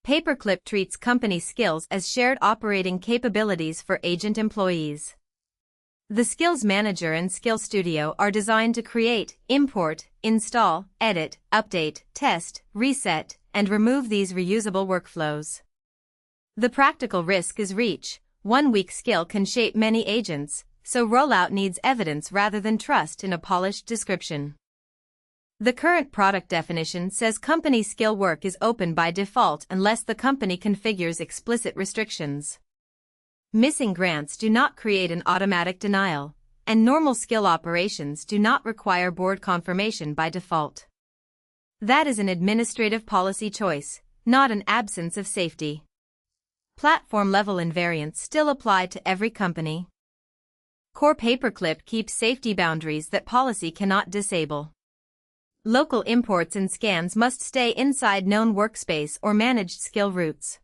Paperclip treats company skills as shared operating capabilities for agent employees. The Skills Manager and Skill Studio are designed to create, import, install, edit, update, test, reset, and remove these reusable workflows. The practical risk is reach. One weak skill can shape many agents, so Rollout needs evidence rather than trust in a polished description. The current product definition says company skill work is open by default unless the company configures explicit restrictions. Missing grants do not create an automatic denial, and normal skill operations do not require board confirmation by default. That is an administrative policy choice, not an absence of safety. Platform-level invariants still apply to every company. Core Paperclip keeps safety boundaries that policy cannot disable. Local imports and scans must stay inside known workspace or managed skill routes.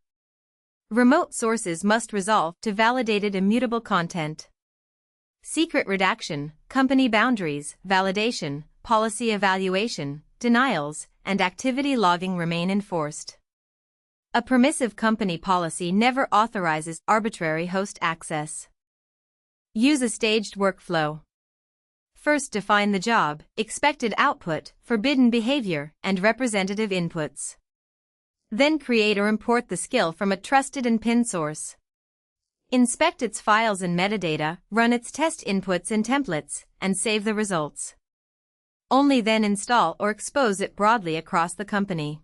Remote sources must resolve to validated immutable content. Secret redaction, company boundaries, validation, policy evaluation, denials, and activity logging remain enforced. A permissive company policy never authorizes arbitrary host access. Use a staged workflow. First, define the job, expected output, forbidden behavior, and representative inputs. Then create or import the skill from a trusted and pinned source. Inspect its files and metadata, run its test inputs and templates, and save the results. Only then install or expose it broadly across the company.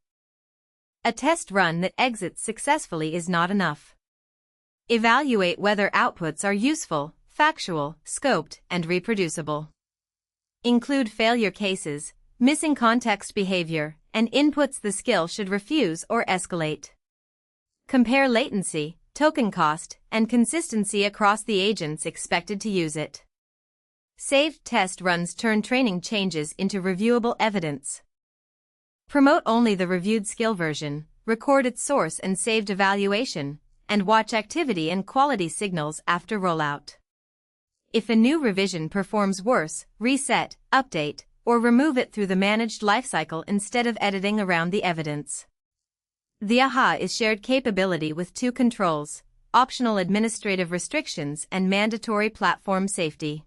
A test run that exits successfully is not enough. Evaluate whether outputs are useful, factual, scoped, and reproducible. Include failure cases, missing context behavior, and inputs the skill should refuse or escalate. Compare latency, token cost, and consistency across the agents expected to use it. Saved test runs turn training changes into reviewable evidence. Promote only the reviewed skill version, record its source and saved evaluation, and watch activity and quality signals after rollout. If a new revision performs worse, reset, update, or remove it through the managed lifecycle instead of editing around the evidence. The AHA is shared capability with two controls, optional administrative restrictions and mandatory platform safety.